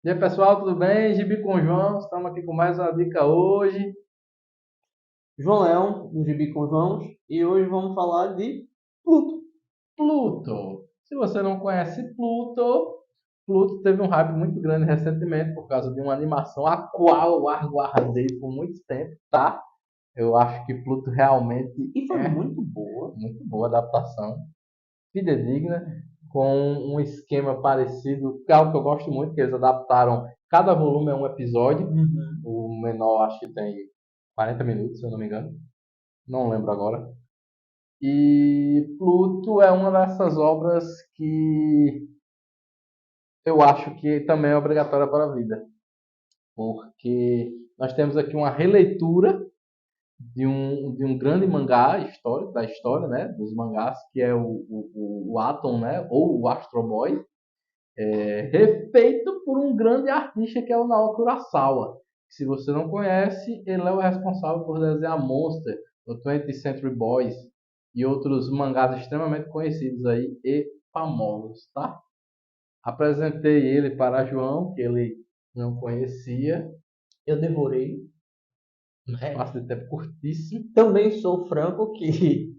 E aí, pessoal, tudo bem? Gibi com o João, estamos aqui com mais uma dica hoje. João Leão, do Gibi com Joãos, e hoje vamos falar de Pluto. Pluto. Se você não conhece Pluto, Pluto teve um hype muito grande recentemente por causa de uma animação a qual eu aguardei por muito tempo, tá? Eu acho que Pluto realmente E foi é muito boa. muito boa adaptação, fidedigna, com um esquema parecido, que é algo que eu gosto muito, que eles adaptaram, cada volume é um episódio, Uhum. o menor acho que tem 40 minutos, se eu não me engano. Não lembro agora. E Pluto é uma dessas obras que eu acho que também é obrigatória para a vida, porque nós temos aqui uma releitura de um grande mangá histórico, da história, né, dos mangás, que é o Atom, né, ou o Astro Boy, refeito por um grande artista que é o Naoki Urasawa. Se você não conhece, ele é o responsável por desenhar Monster, o 20th Century Boys e outros mangás extremamente conhecidos aí e famosos, tá? Apresentei ele para João, que ele não conhecia, Eu devorei, no né? espaço de tempo curtíssimo. Também sou franco que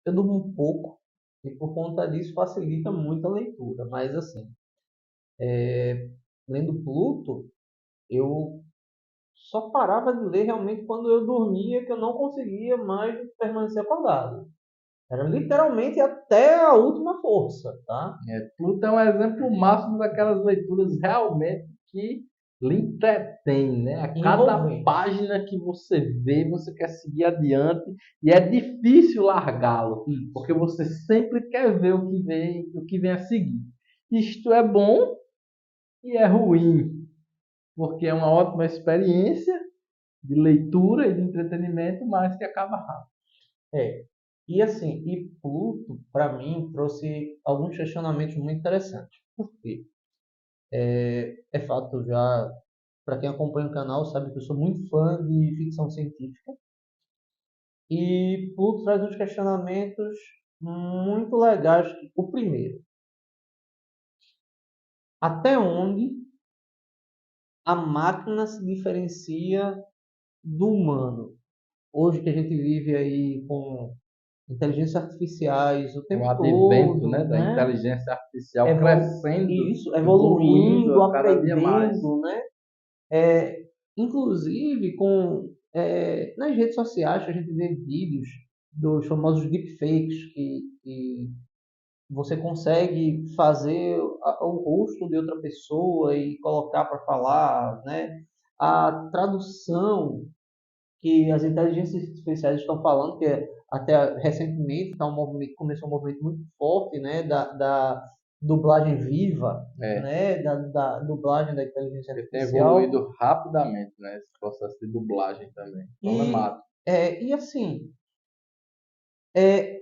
eu durmo um pouco e por conta disso facilita muito a leitura. Mas assim, lendo Pluto, eu só parava de ler realmente quando eu dormia, que eu não conseguia mais permanecer acordado. Era literalmente até a última força, tá? Pluto é um exemplo máximo daquelas leituras realmente que lhe entretém, né? A cada Envolvente. página que você vê, você quer seguir adiante e é difícil largá-lo, porque Isso. você sempre quer ver o que vem a seguir. Isto é bom e é ruim, porque é uma ótima experiência de leitura e de entretenimento, mas que acaba rápido. É. E assim, e Pluto, para mim, trouxe alguns questionamentos muito interessantes. Por quê? É fato já, para quem acompanha o canal, sabe que eu sou muito fã de ficção científica. E Pluto traz uns questionamentos muito legais. O primeiro, até onde a máquina se diferencia do humano? Hoje que a gente vive aí com inteligências artificiais o O tempo advento, né, todo, da né? inteligência artificial crescendo, Isso, evoluindo evoluindo, a cada dia mais. aprendendo, né? Inclusive nas redes sociais a gente vê vídeos dos famosos deepfakes que você consegue fazer o rosto de outra pessoa e colocar para falar, né? A tradução que as inteligências artificiais estão falando, que até recentemente tá começou um movimento muito forte, né, da dublagem viva, É, né, da dublagem da inteligência porque tem artificial. evoluído rapidamente, né? Esse processo de dublagem também. E, Problemático. e assim, é,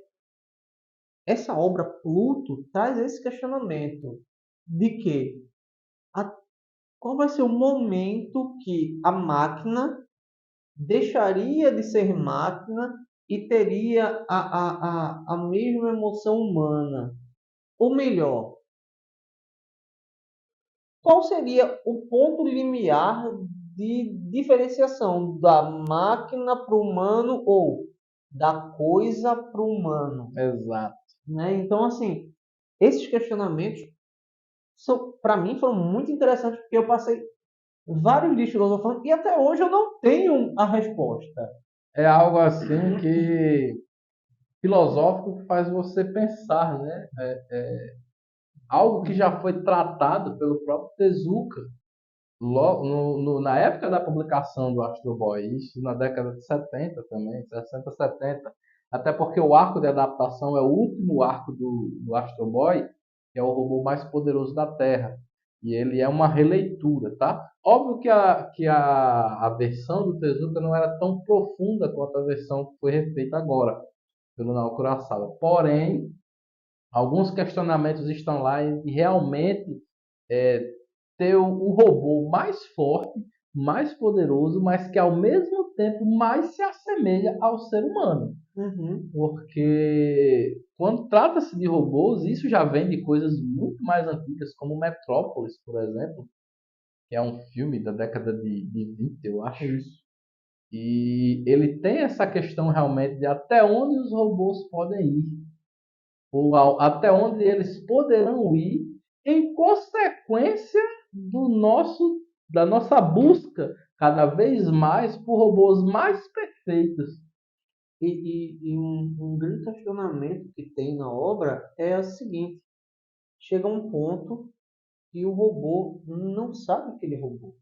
essa obra Pluto traz esse questionamento de que a, qual vai ser o momento que a máquina deixaria de ser máquina e teria a mesma emoção humana. Ou melhor, qual seria o ponto limiar de diferenciação da máquina para o humano ou da coisa para o humano? Exato. Né? Então, assim, esses questionamentos para mim foram muito interessantes porque eu passei vários dias filosofando e até hoje eu não tenho a resposta. É algo assim que filosófico que faz você pensar, né? Algo que já foi tratado pelo próprio Tezuka logo na época da publicação do Astro Boy, isso na década de 70 também, 60, 70. Até porque o arco de adaptação é o último arco do Astro Boy, que é o robô mais poderoso da Terra. E ele é uma releitura, tá? Óbvio que a versão do Tezuka não era tão profunda quanto a versão que foi refeita agora pelo Naoki Urasawa. Porém, alguns questionamentos estão lá e realmente é, ter o robô mais forte, mais poderoso, mas que ao mesmo tempo mais se assemelha ao ser humano. Uhum. Porque quando trata-se de robôs, isso já vem de coisas muito mais antigas, como Metrópolis, por exemplo, que é um filme da década de 20, eu acho. Isso. E ele tem essa questão realmente de até onde os robôs podem ir, ou até onde eles poderão ir, em consequência da nossa busca cada vez mais por robôs mais perfeitos. E um grande questionamento que tem na obra é o seguinte: chega um ponto que o robô não sabe que ele é robô.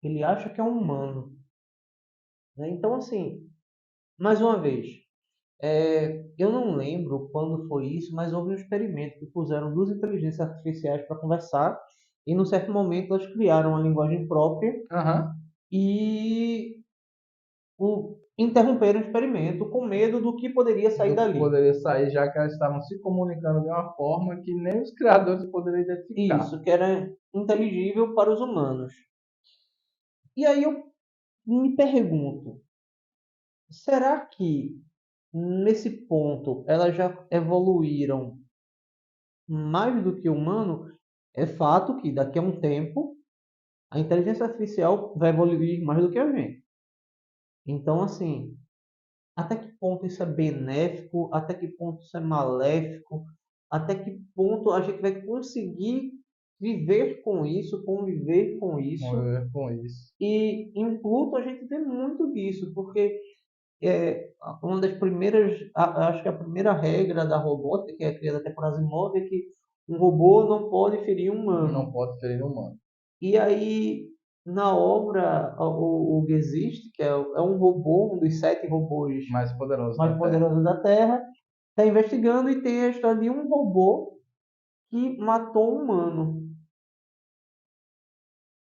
Ele acha que é um humano, né? Então, assim, mais uma vez, eu não lembro quando foi isso, mas houve um experimento que puseram duas inteligências artificiais para conversar e, num certo momento, elas criaram uma linguagem própria Aham. e interromperam o experimento com medo do que poderia sair Do que dali. poderia sair, já que elas estavam se comunicando de uma forma que nem os criadores poderiam identificar. Isso, que era inteligível para os humanos. E aí eu me pergunto, será que nesse ponto elas já evoluíram mais do que o humano? É fato que daqui a um tempo a inteligência artificial vai evoluir mais do que a gente. Então, assim, até que ponto isso é benéfico? Até que ponto isso é maléfico? Até que ponto a gente vai conseguir viver com isso, conviver com isso? Com isso. E em Pluto a gente vê muito disso, porque uma das primeiras, acho que a primeira regra da robótica, que é criada até por Asimov, é que um robô não pode ferir um Não humano. pode ferir humano. E aí, na obra, o Geist, que é um robô, um dos 7 robôs Mais poderoso mais da Terra. poderosos da Terra, está investigando e tem a história de um robô que matou um humano.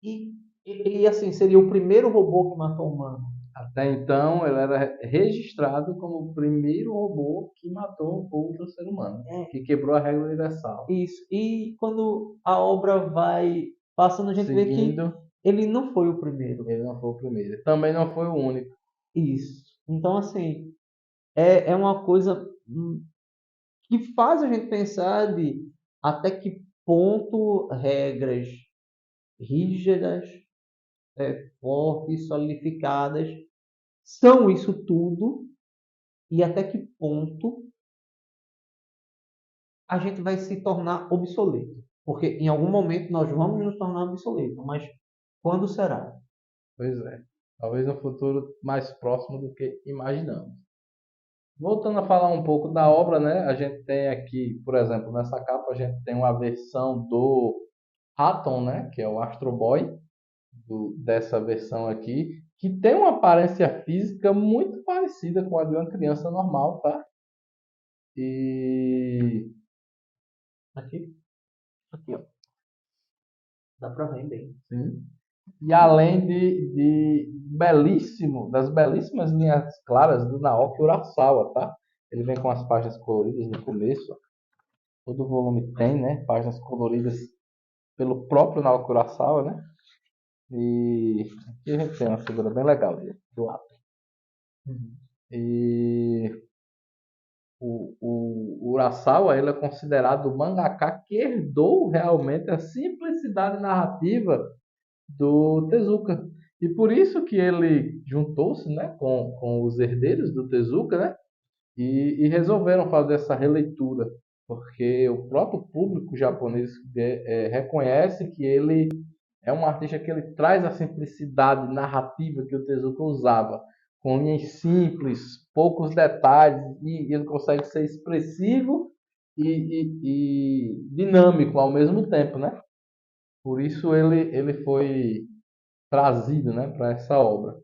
E, e assim, seria o primeiro robô que matou um humano. Até então, ele era registrado como o primeiro robô que matou outro ser humano, É que quebrou a regra universal. isso. E quando a obra vai passando, a gente vê que Seguindo, ele não foi o primeiro. ele não foi o primeiro. Também não foi o único. Isso. Então, assim, é uma coisa que faz a gente pensar de até que ponto regras rígidas, fortes, solidificadas, são isso tudo e até que ponto a gente vai se tornar obsoleto. Porque em algum momento nós vamos nos tornar obsoletos, mas quando será? Pois é. Talvez no futuro mais próximo do que imaginamos. Voltando a falar um pouco da obra, né? A gente tem aqui, por exemplo, nessa capa a gente tem uma versão do Atom, né? Que é o Astro Boy dessa versão aqui, que tem uma aparência física muito parecida com a de uma criança normal, tá? E Aqui, aqui, ó. Dá para ver bem. sim. E além das belíssimas linhas claras do Naoki Urasawa, tá? Ele vem com as páginas coloridas no começo. Todo volume tem, né? Páginas coloridas pelo próprio Naoki Urasawa, né? E aqui a gente tem uma figura bem legal do lado. Uhum. E o Urasawa ele é considerado o mangaka que herdou realmente a simplicidade narrativa do Tezuka. E por isso que ele juntou-se, né, com os herdeiros do Tezuka, né, e resolveram fazer essa releitura, porque o próprio público japonês reconhece que ele é um artista que ele traz a simplicidade narrativa que o Tezuka usava, com linhas simples, poucos detalhes, e ele consegue ser expressivo e dinâmico ao mesmo tempo, né? Por isso ele foi trazido, né, para essa obra.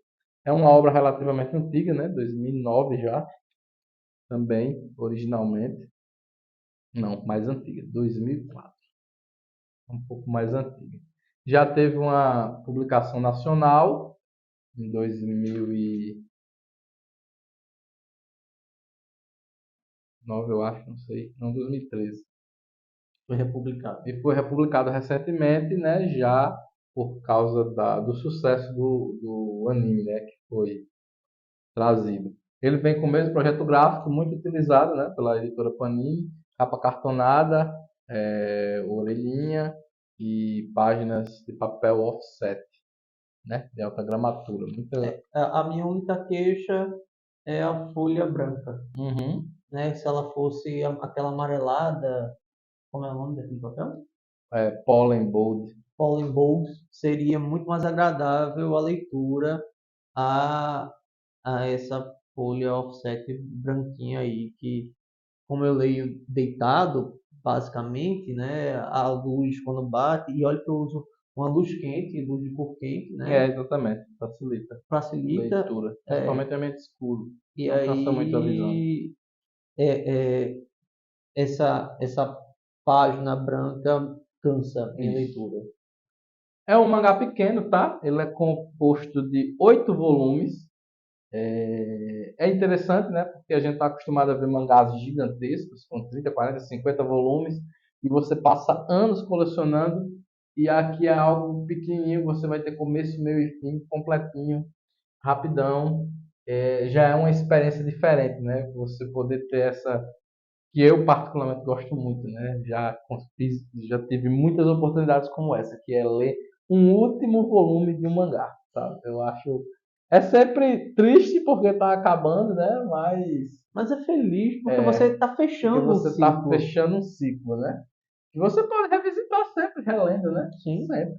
É uma obra relativamente antiga, né, 2009 já, também, originalmente. Não, mais antiga, 2004. Um pouco mais antiga. Já teve uma publicação nacional em 2009, eu acho, não sei, não, 2013. Foi republicado. E foi republicado recentemente, né, já por causa do sucesso do anime, né, que foi trazido. Ele vem com o mesmo projeto gráfico, muito utilizado, né, pela editora Panini, capa cartonada, orelhinha e páginas de papel offset, né, de alta gramatura. A minha única queixa é a folha branca, Uhum. né? Se ela fosse aquela amarelada, como é o nome daquele papel? Pollen Bold. Pollen Bold, seria muito mais agradável a leitura a, a essa folha offset branquinha aí, que como eu leio deitado, basicamente, né? A luz quando bate, e olha que eu uso uma luz quente, luz de cor quente, né? Exatamente. Facilita a Facilita, leitura, principalmente em ambiente escuro. e Não cansa muito a visão. aí essa página branca cansa em Isso. leitura. É um mangá pequeno, tá? Ele é composto de 8 volumes. É interessante, né? Porque a gente está acostumado a ver mangás gigantescos, com 30, 40, 50 volumes, e você passa anos colecionando, e aqui é algo pequenininho, você vai ter começo, meio e fim, completinho, rapidão. Já é uma experiência diferente, né? Você poder ter essa, que eu particularmente gosto muito, né? Já tive muitas oportunidades como essa, que é ler um último volume de um mangá, sabe? Eu acho, é sempre triste porque está acabando, né? Mas é feliz porque É, você está porque fechando o você está ciclo. fechando um ciclo, né? E você pode revisitar sempre, relendo, né? Sim. Sempre.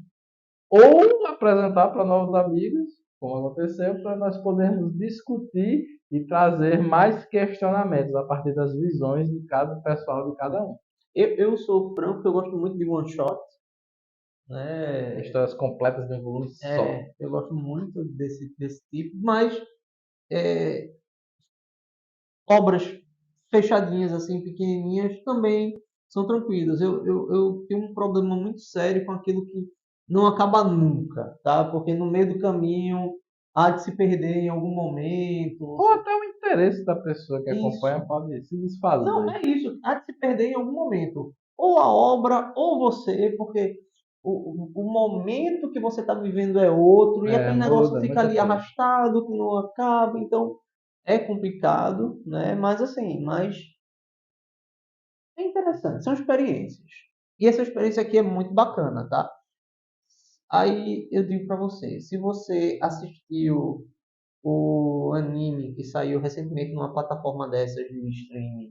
Ou apresentar para novos amigos, como aconteceu, para nós podermos discutir e trazer mais questionamentos a partir das visões de cada pessoal, de cada um. Eu sou franco, eu gosto muito de one shot, né? Histórias completas de um volume só. Eu gosto muito desse tipo, mas obras fechadinhas, assim, pequenininhas, também são tranquilas. Eu tenho um problema muito sério com aquilo que não acaba nunca, tá? Porque no meio do caminho há de se perder em algum momento. Ou até o interesse da pessoa que acompanha pode se desfazer. Não, é isso, há de se perder em algum momento. Ou a obra, ou você, porque o momento que você está vivendo é outro, e aquele negócio Muda, fica muita ali coisa. arrastado, que não acaba, então é complicado, né? Mas assim, é interessante, são experiências. E essa experiência aqui é muito bacana, tá? Aí eu digo pra você, se você assistiu o anime que saiu recentemente numa plataforma dessas de streaming,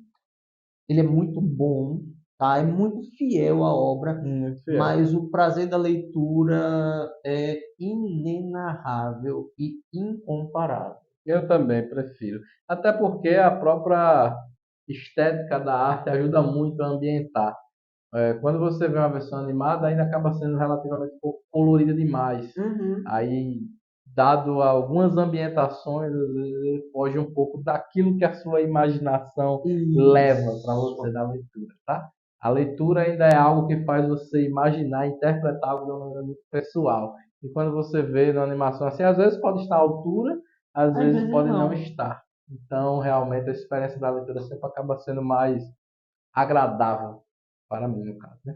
ele é muito bom, tá? É muito fiel à obra, Muito fiel. mas o prazer da leitura é inenarrável e incomparável. Eu também prefiro. Até porque a própria estética da arte ajuda muito a ambientar. Quando você vê uma versão animada, ainda acaba sendo relativamente colorida demais. Aí, dado algumas ambientações, às vezes ele foge um pouco daquilo que a sua imaginação leva para você na leitura, tá? A leitura ainda é algo que faz você imaginar, interpretar algo de uma maneira muito pessoal. E quando você vê na animação assim, às vezes pode estar à altura, às vezes pode não estar. Então, realmente, a experiência da leitura sempre acaba sendo mais agradável para mim, no caso, né?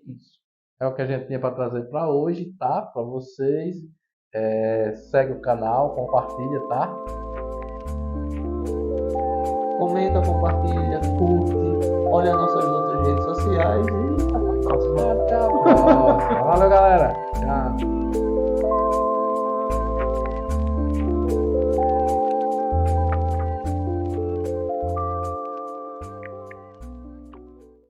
Isso. É o que a gente tinha para trazer para hoje, tá? Para vocês. Segue o canal, compartilha, tá? Comenta, compartilha, curte, olha nossas outras redes sociais e até a próxima. Até a próxima. Valeu, galera!